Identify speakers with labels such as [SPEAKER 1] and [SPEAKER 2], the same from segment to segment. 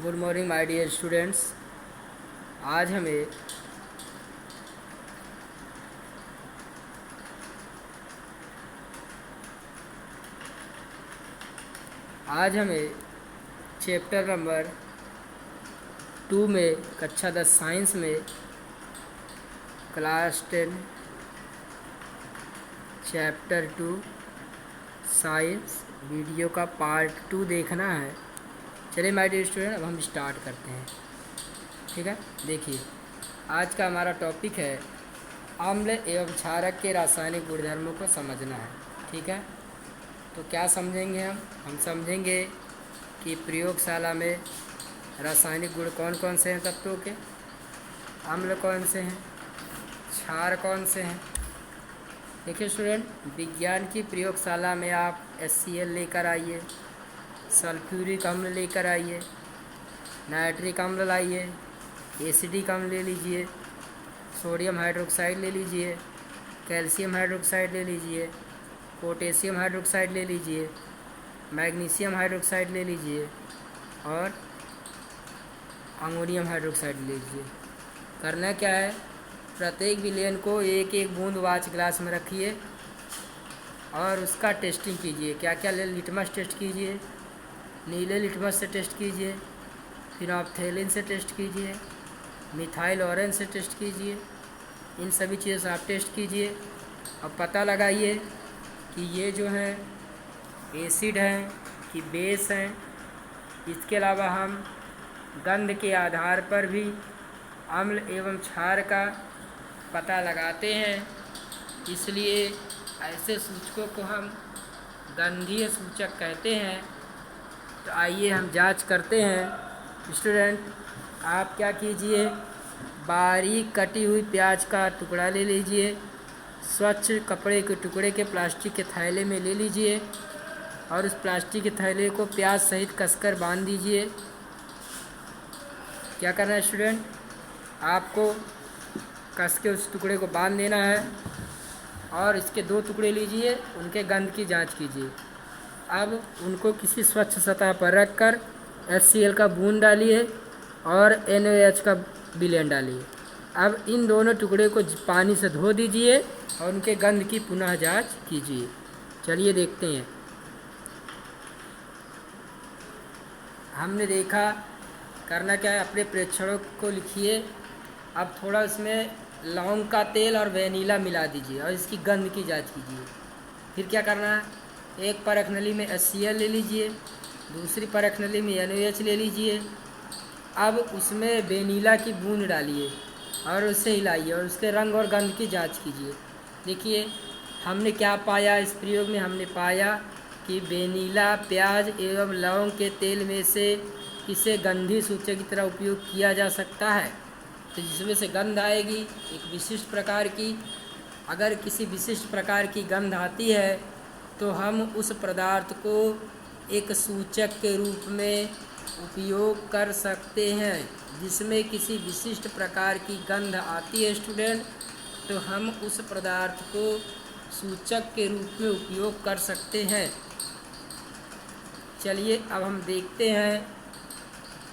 [SPEAKER 1] Good morning my dear students. आज हमें आज हमें चैप्टर नंबर 2 में कक्षा 10 साइंस में क्लास 10 चैप्टर 2 साइंस वीडियो का पार्ट 2 देखना है। चलिए माय डियर स्टूडेंट, अब हम स्टार्ट करते हैं। ठीक है, देखिए आज का हमारा टॉपिक है अम्ल एवं क्षारक के रासायनिक गुणधर्मों को समझना है। ठीक है, तो क्या समझेंगे हम समझेंगे कि प्रयोगशाला में रासायनिक गुण कौन कौन से हैं तत्वों के, अम्ल कौन से हैं, क्षार कौन से हैं। देखिए स्टूडेंट, विज्ञान की प्रयोगशाला में आप HCl लेकर आइए, सल्फ्यूरिक अम्ल लेकर आइए, नाइट्रिक अम्ल लाइए, एसिडिक अम्ल ले लीजिए, सोडियम हाइड्रोक्साइड ले लीजिए, कैल्शियम हाइड्रोक्साइड ले लीजिए, पोटेशियम हाइड्रोक्साइड ले लीजिए, मैग्नीशियम हाइड्रोक्साइड ले लीजिए और अमोनियम हाइड्रोक्साइड ले लीजिए। करना क्या है, प्रत्येक विलयन को एक एक बूंद वाच ग्लास में रखिए और उसका टेस्टिंग कीजिए। क्या क्या लिटमस टेस्ट कीजिए, नीले लिटमस से टेस्ट कीजिए, फिनोल्फ्थेलिन से टेस्ट कीजिए, मिथाइल ऑरेंज से टेस्ट कीजिए। इन सभी चीज़ों से आप टेस्ट कीजिए और पता लगाइए कि ये जो हैं एसिड हैं कि बेस हैं। इसके अलावा हम गंध के आधार पर भी अम्ल एवं क्षार का पता लगाते हैं, इसलिए ऐसे सूचकों को हम गंधीय सूचक कहते हैं। तो आइए हम जांच करते हैं। स्टूडेंट, आप क्या कीजिए, बारीक कटी हुई प्याज का टुकड़ा ले लीजिए, स्वच्छ कपड़े के टुकड़े के प्लास्टिक के थैले में ले लीजिए और उस प्लास्टिक के थैले को प्याज सहित कसकर बांध दीजिए। क्या करना है स्टूडेंट, आपको कस के उस टुकड़े को बांध देना है और इसके 2 टुकड़े लीजिए, उनके गंध की जांच कीजिए। अब उनको किसी स्वच्छ सतह पर रखकर HCl का बूंद डालिए और NaOH का विलयन डालिए। अब इन दोनों टुकड़े को पानी से धो दीजिए और उनके गंध की पुनः जांच कीजिए। चलिए देखते हैं। हमने देखा, करना क्या है, अपने प्रेक्षणों को लिखिए। अब थोड़ा इसमें लौंग का तेल और वेनिला मिला दीजिए और इसकी गंध की जांच कीजिए। फिर क्या करना है, एक परख नली में HCl ले लीजिए, दूसरी परख नली में NaOH ले लीजिए। अब उसमें वेनिला की बूंद डालिए और उसे हिलाइए और उसके रंग और गंध की जांच कीजिए। देखिए हमने क्या पाया इस प्रयोग में, हमने पाया कि वेनिला प्याज एवं लौंग के तेल में से किसे गंधी सूचक की तरह उपयोग किया जा सकता है, तो जिसमें से गंध आएगी एक विशिष्ट प्रकार की। अगर किसी विशिष्ट प्रकार की गंध आती है तो हम उस पदार्थ को एक सूचक के रूप में उपयोग कर सकते हैं। जिसमें किसी विशिष्ट प्रकार की गंध आती है स्टूडेंट, तो हम उस पदार्थ को सूचक के रूप में उपयोग कर सकते हैं। चलिए अब हम देखते हैं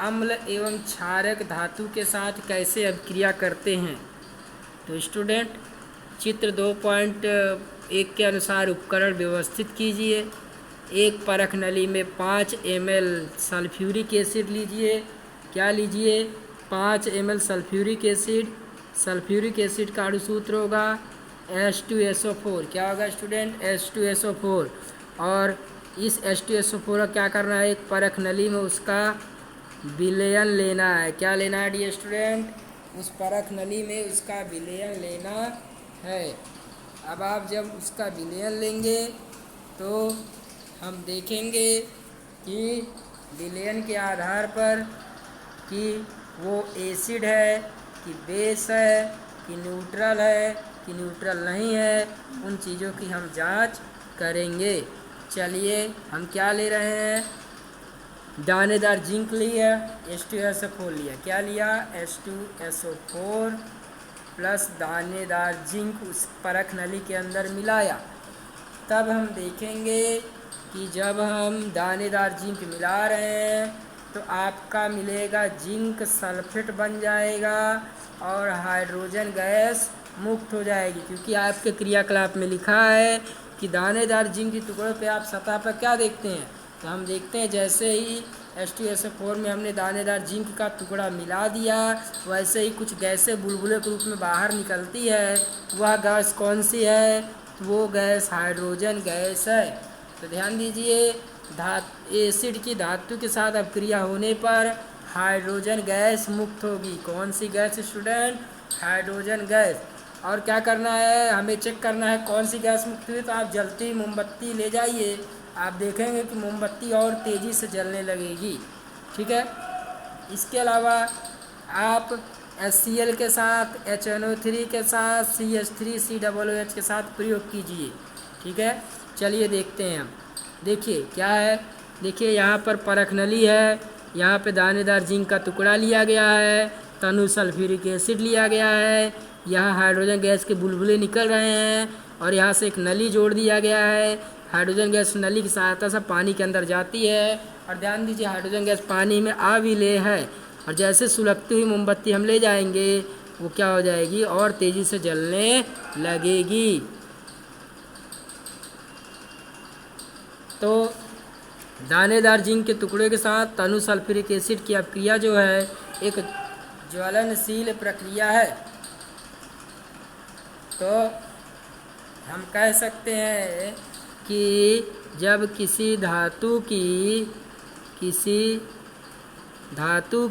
[SPEAKER 1] अम्ल एवं क्षारक धातु के साथ कैसे अभिक्रिया करते हैं। तो स्टूडेंट, चित्र 2.1 के अनुसार उपकरण व्यवस्थित कीजिए। एक परख नली में 5 ml सल्फ्यूरिक एसिड लीजिए। क्या लीजिए, 5 ml sulphuric acid. Sulphuric acid का अणुसूत्र होगा H2SO4। क्या होगा स्टूडेंट, H2SO4। और इस H2SO4 का क्या करना है, एक परख नली में उसका विलयन लेना है। क्या लेना है डियर स्टूडेंट, उस परख नली में उसका विलयन लेना है। अब आप जब उसका विलयन लेंगे तो हम देखेंगे कि विलयन के आधार पर कि वो एसिड है कि बेस है कि न्यूट्रल है कि न्यूट्रल नहीं है, उन चीज़ों की हम जांच करेंगे। चलिए हम क्या ले रहे हैं, दानेदार जिंक लिया, H2SO4 लिया। क्या लिया, H2SO4 प्लस दानेदार जिंक उस परख नली के अंदर मिलाया। तब हम देखेंगे कि जब हम दानेदार जिंक मिला रहे हैं तो आपका मिलेगा जिंक सल्फेट बन जाएगा और हाइड्रोजन गैस मुक्त हो जाएगी, क्योंकि आपके क्रियाकलाप में लिखा है कि दानेदार जिंक के टुकड़ों पे आप सतह पर क्या देखते हैं, तो हम देखते हैं जैसे ही H2SO4 में हमने दानेदार जिंक का टुकड़ा मिला दिया, वैसे ही कुछ गैसें बुलबुले के रूप में बाहर निकलती है। वह गैस कौन सी है? तो वो गैस हाइड्रोजन गैस है। तो ध्यान दीजिए, एसिड की धातु के साथ अपक्रिया होने पर हाइड्रोजन गैस मुक्त होगी। कौन सी गैस स्टूडेंट? Hydrogen gas. और क्या करना है, हमें चेक करना है कौन सी गैस मुक्त हुई। तो आप जलती हुई मोमबत्ती ले जाइए, आप देखेंगे कि मोमबत्ती और तेज़ी से जलने लगेगी। ठीक है। इसके अलावा आप HCl के साथ, HNO3 के साथ, CH3COOH के साथ प्रयोग कीजिए। ठीक है। चलिए देखते हैं हम। देखिए क्या है, देखिए यहाँ पर परख नली है, यहाँ पे दानेदार जिंक का टुकड़ा लिया गया है, तनु सल्फ्यूरिक एसिड लिया गया है, यहाँ हाइड्रोजन गैस के बुलबुले निकल रहे हैं और यहाँ से एक नली जोड़ दिया गया है। हाइड्रोजन गैस नली की सहायता से पानी के अंदर जाती है और ध्यान दीजिए हाइड्रोजन गैस पानी में आ भी ले है, और जैसे सुलगती हुई मोमबत्ती हम ले जाएंगे वो क्या हो जाएगी और तेज़ी से जलने लगेगी। तो दानेदार जिंक के टुकड़े के साथ तनु सल्फ्यूरिक एसिड की अपक्रिया जो है एक ज्वलनशील प्रक्रिया है। तो हम कह सकते हैं कि जब किसी धातु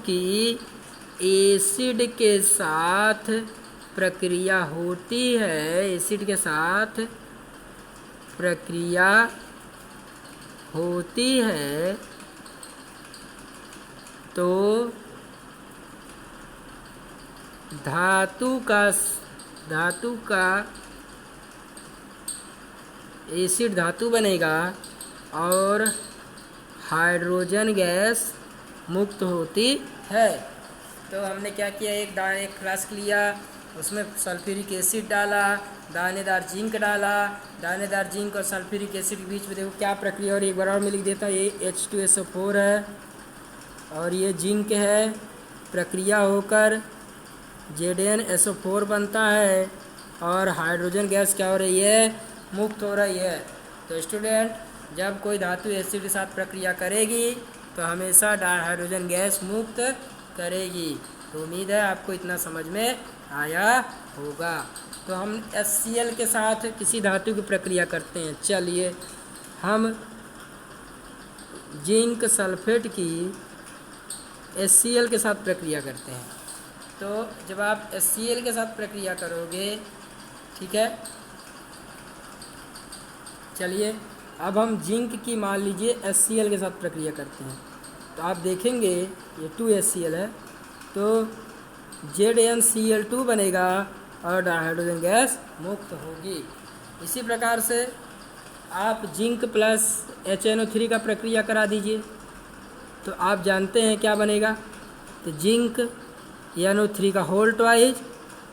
[SPEAKER 1] की एसिड के साथ प्रक्रिया होती है, एसिड के साथ प्रक्रिया होती है, तो धातु का एसिड धातु बनेगा और हाइड्रोजन गैस मुक्त होती है। तो हमने क्या किया, एक फ्लास्क लिया, उसमें सल्फ्यूरिक एसिड डाला, दानेदार जिंक डाला, दानेदार जिंक और सल्फ्यूरिक एसिड के बीच में देखो क्या प्रक्रिया, और एक बार और मैं लिख देता हूँ, ये H2SO4 है और ये जिंक है, प्रक्रिया होकर ZnSO4 बनता है और हाइड्रोजन गैस क्या हो रही है, मुक्त हो रही है। तो स्टूडेंट, जब कोई धातु एसिड के साथ प्रक्रिया करेगी तो हमेशा हाइड्रोजन गैस मुक्त करेगी। तो उम्मीद है आपको इतना समझ में आया होगा। तो हम HCl के साथ किसी धातु की प्रक्रिया करते हैं। चलिए हम जिंक सल्फेट की HCl के साथ प्रक्रिया करते हैं। तो जब आप HCl के साथ प्रक्रिया करोगे, ठीक है, चलिए अब हम जिंक की मान लीजिए HCl के साथ प्रक्रिया करते हैं। तो आप देखेंगे ये 2HCl है, तो ZnCl2 बनेगा और हाइड्रोजन गैस मुक्त होगी। इसी प्रकार से आप जिंक प्लस HNO3 का प्रक्रिया करा दीजिए, तो आप जानते हैं क्या बनेगा, तो जिंक NO3 का whole twice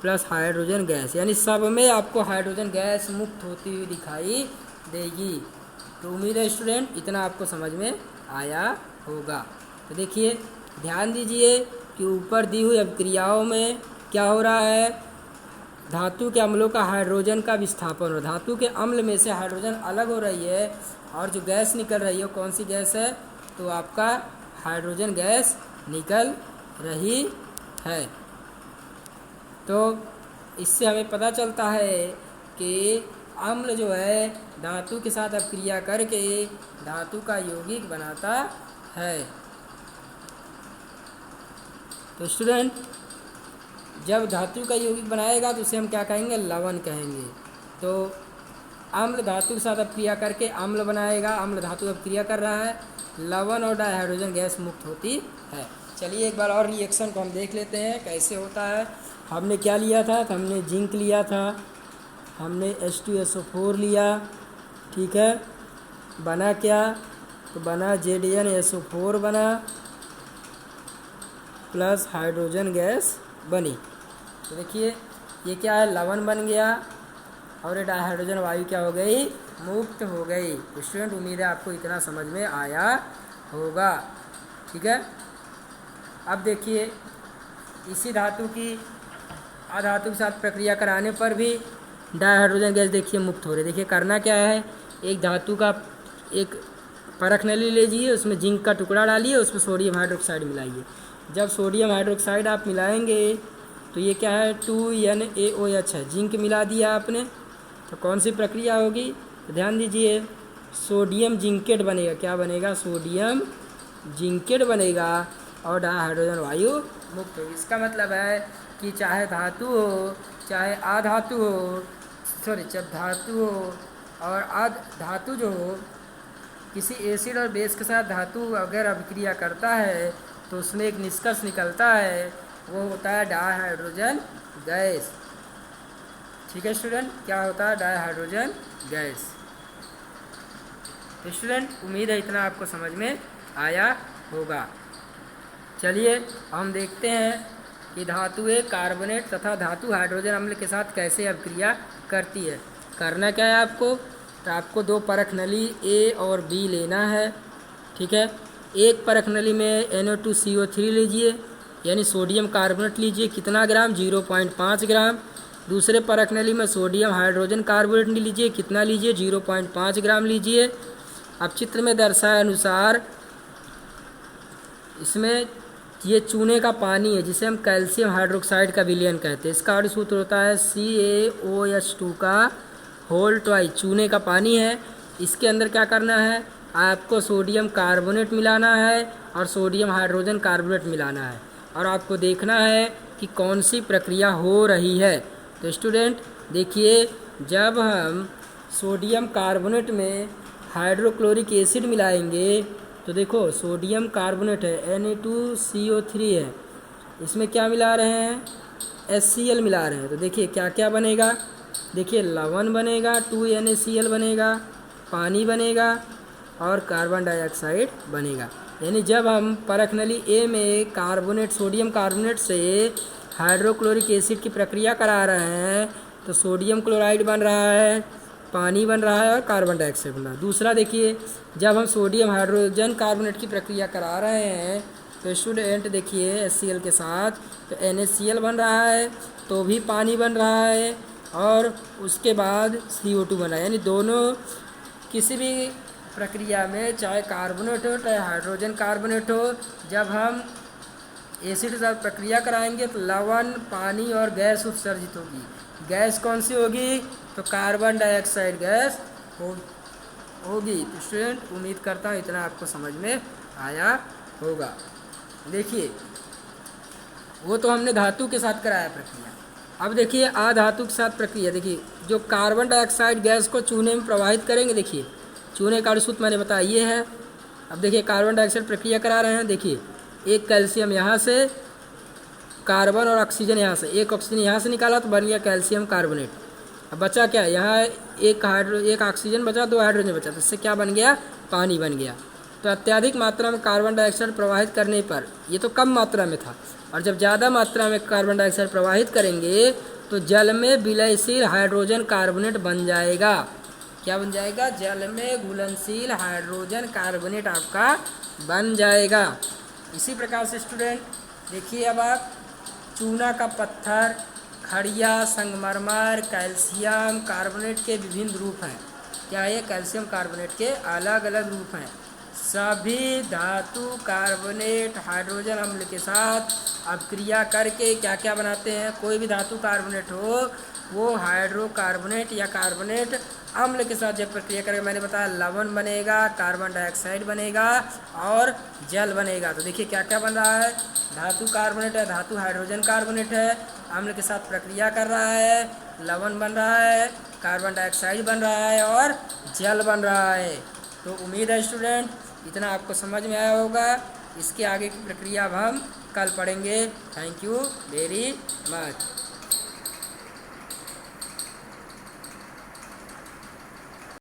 [SPEAKER 1] plus hydrogen gas, यानी सब में आपको हाइड्रोजन गैस मुक्त होती हुई दिखाई देगी। तो उम्मीद है स्टूडेंट इतना आपको समझ में आया होगा। तो देखिए ध्यान दीजिए कि ऊपर दी हुई अभिक्रियाओं में क्या हो रहा है, धातु के अम्लों का हाइड्रोजन का विस्थापन हो, धातु के अम्ल में से हाइड्रोजन अलग हो रही है और जो गैस निकल रही है कौन सी गैस है, तो आपका हाइड्रोजन गैस निकल रही है। तो इससे हमें पता चलता है कि अम्ल जो है धातु के साथ अपक्रिया करके धातु का यौगिक बनाता है। तो स्टूडेंट, जब धातु का यौगिक बनाएगा तो उसे हम क्या कहेंगे, लवण कहेंगे। तो अम्ल धातु के साथ अपक्रिया करके अम्ल बनाएगा, अम्ल धातु अपक्रिया कर रहा है, लवण और डाइहाइड्रोजन गैस मुक्त होती है। चलिए एक बार और रिएक्शन को हम देख लेते हैं कैसे होता है। हमने क्या लिया था, तो हमने जिंक लिया था, हमने H2SO4 लिया, ठीक है, बना क्या, तो बना ZnSO4 बना प्लस हाइड्रोजन गैस बनी। तो देखिए ये क्या है, लवण बन गया और ये डाइहाइड्रोजन वायु क्या हो गई, मुक्त हो गई। तो स्टूडेंट उम्मीद है आपको इतना समझ में आया होगा। ठीक है। अब देखिए इसी धातु की अधातु के साथ प्रक्रिया कराने पर भी डाइहाइड्रोजन गैस देखिए मुक्त हो रही है। देखिए करना क्या है, एक धातु का एक परख नली लीजिए, उसमें जिंक का टुकड़ा डालिए, उसमें सोडियम हाइड्रोक्साइड मिलाइए। जब सोडियम हाइड्रोक्साइड आप मिलाएंगे तो ये क्या है 2NaOH है, जिंक मिला दिया आपने। तो कौन सी प्रक्रिया होगी, तो ध्यान दीजिए सोडियम जिंकेट बनेगा। क्या बनेगा, सोडियम जिंकेट बनेगा और डाइहाइड्रोजन वायु मुक्त होगी। इसका मतलब है कि चाहे धातु हो चाहे अधातु हो, सॉरी जब धातु हो और धातु जो हो, किसी एसिड और बेस के साथ धातु अगर अभिक्रिया करता है तो उसमें एक निष्कर्ष निकलता है, वो होता है डाइहाइड्रोजन गैस। ठीक है स्टूडेंट, क्या होता है, डाइहाइड्रोजन गैस। स्टूडेंट उम्मीद है इतना आपको समझ में आया होगा। चलिए हम देखते हैं कि धातुएं कार्बोनेट तथा धातु हाइड्रोजन अम्ल के साथ कैसे अभिक्रिया करती है। करना क्या है आपको, तो आपको दो परख नली ए और बी लेना है। ठीक है, एक परख नली में NO2CO3 लीजिए, यानी सोडियम कार्बोनेट लीजिए। कितना ग्राम, 0.5 ग्राम। दूसरे परख नली में सोडियम हाइड्रोजन कार्बोनेट लीजिए। कितना लीजिए, 0.5 ग्राम लीजिए। अब चित्र में दर्शाए अनुसार इसमें ये चूने का पानी है, जिसे हम कैल्शियम हाइड्रोक्साइड का विलयन कहते हैं। इसका सूत्र होता है CaOH2 का होल ट्वाइस। चूने का पानी है, इसके अंदर क्या करना है, आपको सोडियम कार्बोनेट मिलाना है और सोडियम हाइड्रोजन कार्बोनेट मिलाना है, और आपको देखना है कि कौन सी प्रक्रिया हो रही है। तो स्टूडेंट देखिए, जब हम सोडियम कार्बोनेट में हाइड्रोक्लोरिक एसिड मिलाएंगे तो देखो सोडियम कार्बोनेट है, Na2CO3 है, इसमें क्या मिला रहे हैं, HCl मिला रहे हैं। तो देखिए क्या क्या बनेगा, देखिए लवण बनेगा, 2NaCl बनेगा, पानी बनेगा और कार्बन डाइऑक्साइड बनेगा। यानी जब हम परख नली ए में कार्बोनेट सोडियम कार्बोनेट से हाइड्रोक्लोरिक एसिड की प्रक्रिया करा रहे हैं तो सोडियम क्लोराइड बन रहा है, पानी बन रहा है और कार्बन डाइऑक्साइड बन रहा है। दूसरा देखिए, जब हम सोडियम हाइड्रोजन कार्बोनेट की प्रक्रिया करा रहे हैं तो स्टूडेंट देखिए HCl के साथ तो NaCl बन रहा है, तो भी पानी बन रहा है और उसके बाद CO2 बना। यानी दोनों किसी भी प्रक्रिया में, चाहे कार्बोनेट हो चाहे हाइड्रोजन कार्बोनेट हो, जब हम एसिड के साथ प्रक्रिया कराएंगे तो लवण, पानी और गैस उत्सर्जित होगी। गैस कौन सी होगी, तो कार्बन डाइऑक्साइड गैस होगी। तो स्टूडेंट उम्मीद करता हूँ इतना आपको समझ में आया होगा। देखिए वो तो हमने धातु के साथ कराया प्रक्रिया। अब देखिए अधातु के साथ प्रक्रिया। देखिए जो कार्बन डाइऑक्साइड गैस को चूने में प्रवाहित करेंगे, देखिए चूने का सूत्र मैंने बताया ये है। अब देखिए कार्बन डाइऑक्साइड प्रक्रिया करा रहे हैं, देखिए एक कैल्शियम यहाँ से, कार्बन और ऑक्सीजन यहाँ से, एक ऑक्सीजन यहाँ से निकाला तो बन गया कैल्शियम कार्बोनेट। अब बचा क्या, यहाँ एक ऑक्सीजन बचा, 2 हाइड्रोजन बचा, तो इससे क्या बन गया, पानी बन गया। तो अत्यधिक मात्रा में कार्बन डाइऑक्साइड प्रवाहित करने पर, ये तो कम मात्रा में था, और जब ज़्यादा मात्रा में कार्बन डाइऑक्साइड प्रवाहित करेंगे तो जल में विलयशील हाइड्रोजन कार्बोनेट बन जाएगा। क्या बन जाएगा, जल में घुलनशील हाइड्रोजन कार्बोनेट आपका बन जाएगा। इसी प्रकार से स्टूडेंट देखिए, अब आप चूना का पत्थर, खड़िया, संगमरमर, कैल्शियम कार्बोनेट के विभिन्न रूप हैं। क्या ये कैल्शियम कार्बोनेट के अलग अलग रूप हैं। सभी धातु कार्बोनेट हाइड्रोजन अम्ल के साथ अभिक्रिया करके क्या क्या बनाते हैं, कोई भी धातु कार्बोनेट हो वो हाइड्रोकार्बोनेट या कार्बोनेट अम्ल के साथ जब प्रक्रिया करेगा, मैंने बताया लवण बनेगा, कार्बन डाइऑक्साइड बनेगा और जल बनेगा। तो देखिए क्या क्या बन रहा है, धातु कार्बोनेट है, धातु हाइड्रोजन कार्बोनेट है, अम्ल के साथ प्रक्रिया कर रहा है, लवण बन रहा है, कार्बन डाइऑक्साइड बन रहा है और जल बन रहा है। तो उम्मीद है स्टूडेंट इतना आपको समझ में आया होगा। इसके आगे की प्रक्रिया अब हम कल पढ़ेंगे। Thank you very much.